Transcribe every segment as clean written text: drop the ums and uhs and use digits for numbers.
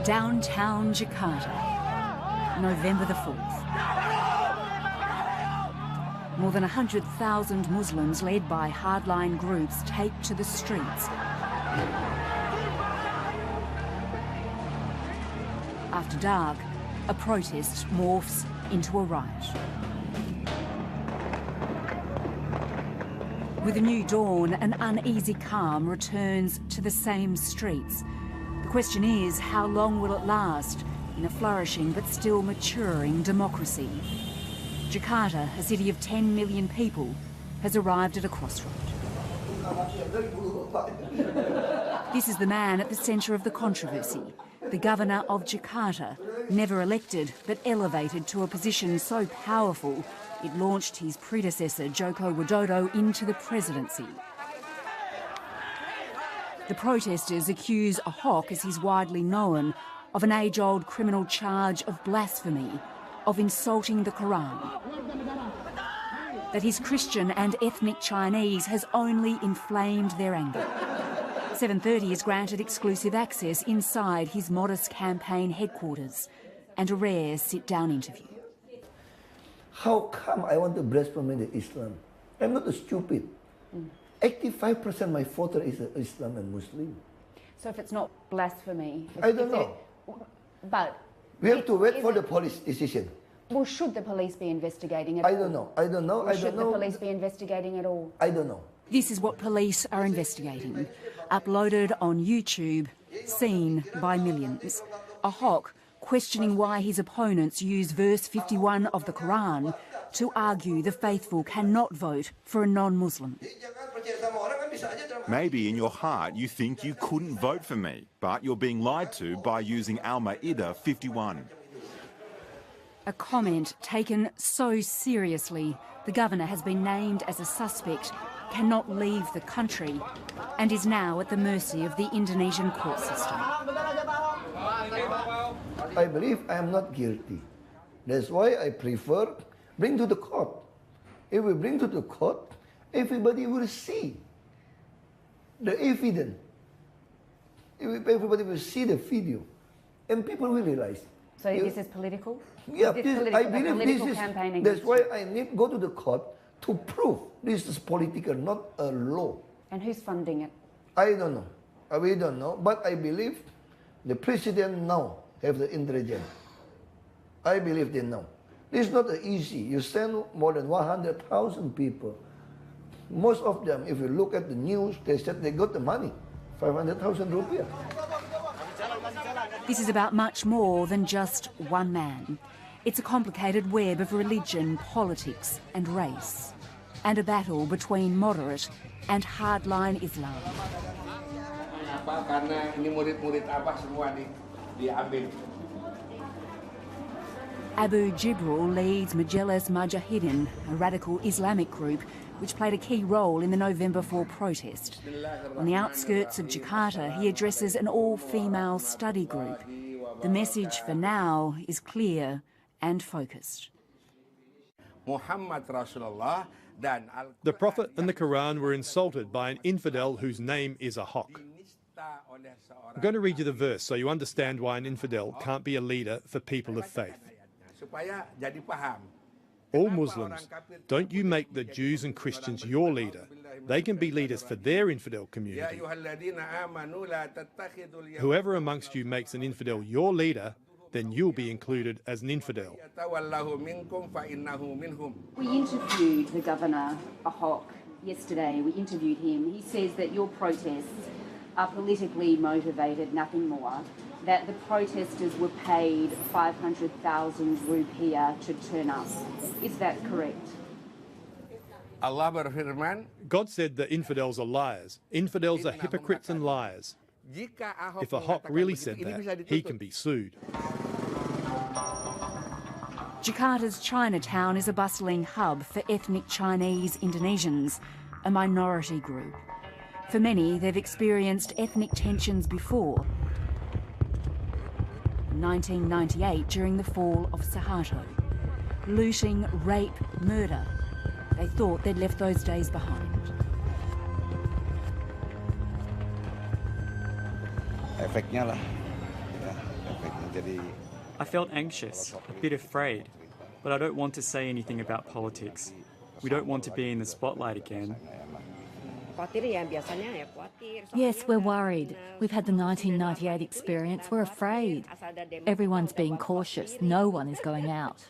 Downtown Jakarta, November the 4th. More than 100,000 Muslims led by hardline groups take to the streets. After dark, a protest morphs into a riot. With a new dawn, an uneasy calm returns to the same streets. The question is, how long will it last in a flourishing but still maturing democracy? Jakarta, a city of 10 million people, has arrived at a crossroad. This is the man at the centre of the controversy, the governor of Jakarta, never elected but elevated to a position so powerful it launched his predecessor, Joko Widodo, into the presidency. The protesters accuse Ahok, as he's widely known, of an age-old criminal charge of blasphemy, of insulting the Quran. That he's Christian and ethnic Chinese has only inflamed their anger. 7:30 is granted exclusive access inside his modest campaign headquarters and a rare sit-down interview. How come I want to blaspheme the Islam? I'm not stupid. 85% of my voter is Islam and Muslim. So if it's not blasphemy... I don't know. But... We have to wait for the police decision. Well, should the police be investigating at all? I don't know. I don't know. Or should the police be investigating at all? I don't know. This is what police are investigating. Uploaded on YouTube, seen by millions. Ahok questioning why his opponents use verse 51 of the Quran to argue the faithful cannot vote for a non-Muslim. Maybe in your heart you think you couldn't vote for me, but you're being lied to by using Al-Ma'idah 51. A comment taken so seriously, the governor has been named as a suspect, cannot leave the country, and is now at the mercy of the Indonesian court system. I believe I am not guilty. That's why I prefer bring to the court. If we bring to the court, everybody will see the evidence. Everybody will see the video, and people will realize. So this is political? Yeah, I believe this is. That's why I need to go to the court to prove this is political, not a law. And who's funding it? I don't know. We don't know. But I believe the president now have the intelligence. I believe they know. This is not easy. You send more than 100,000 people. Most of them, if you look at the news, they said they got the money, 500,000 rupiah. This is about much more than just one man. It's a complicated web of religion, politics and race, and a battle between moderate and hardline Islam. Abu Jibril leads Majelis Mujahidin, a radical Islamic group which played a key role in the November 4 protest. On the outskirts of Jakarta, he addresses an all-female study group. The message for now is clear and focused. The Prophet and the Quran were insulted by an infidel whose name is Ahok. I'm going to read you the verse so you understand why an infidel can't be a leader for people of faith. All Muslims, don't you make the Jews and Christians your leader. They can be leaders for their infidel community. Whoever amongst you makes an infidel your leader, then you'll be included as an infidel. We interviewed the governor, Ahok, yesterday. We interviewed him. He says that your protests are politically motivated, nothing more, that the protesters were paid 500,000 rupiah to turn up. Is that correct? God said that infidels are liars. Infidels are hypocrites and liars. If Ahok really said that, he can be sued. Jakarta's Chinatown is a bustling hub for ethnic Chinese Indonesians, a minority group. For many, they've experienced ethnic tensions before. In 1998, during the fall of Suharto. Looting, rape, murder. They thought they'd left those days behind. Efeknya lah, ya, I felt anxious, a bit afraid, but I don't want to say anything about politics. We don't want to be in the spotlight again. Yes, we're worried. We've had the 1998 experience. We're afraid. Everyone's being cautious. No one is going out.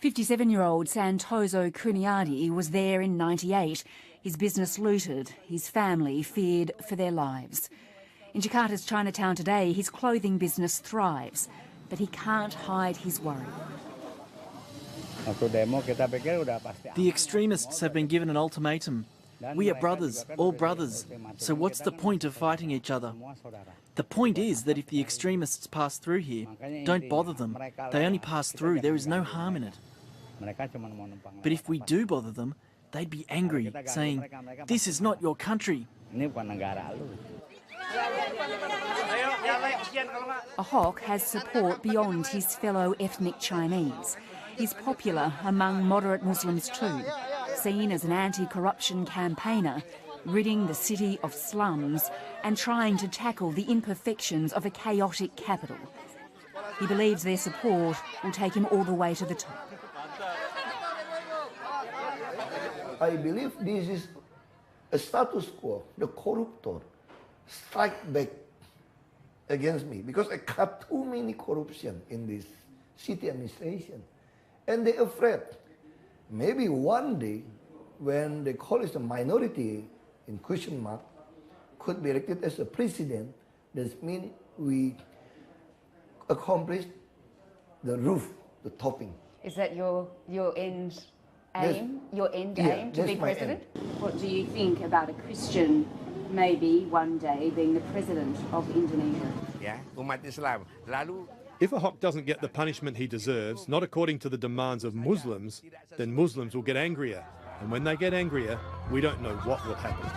57-year-old Santoso Kuniadi was there in '98. His business looted. His family feared for their lives. In Jakarta's Chinatown today, his clothing business thrives, but he can't hide his worry. The extremists have been given an ultimatum. We are brothers, all brothers, so what's the point of fighting each other? The point is that if the extremists pass through here, don't bother them. They only pass through, there is no harm in it. But if we do bother them, they'd be angry, saying, "This is not your country." Ahok has support beyond his fellow ethnic Chinese. He's popular among moderate Muslims too, seen as an anti-corruption campaigner, ridding the city of slums and trying to tackle the imperfections of a chaotic capital. He believes their support will take him all the way to the top. I believe this is a status quo. The corruptor strike back against me because I cut too many corruption in this city administration. And they're afraid. Maybe one day, when they call it a minority in question mark, could be elected as a president, that means we accomplished the roof, the topping. Is that your end aim? Your end aim to be president? What do you think about a Christian maybe one day being the president of Indonesia? If Ahok doesn't get the punishment he deserves, not according to the demands of Muslims, then Muslims will get angrier. And when they get angrier, we don't know what will happen.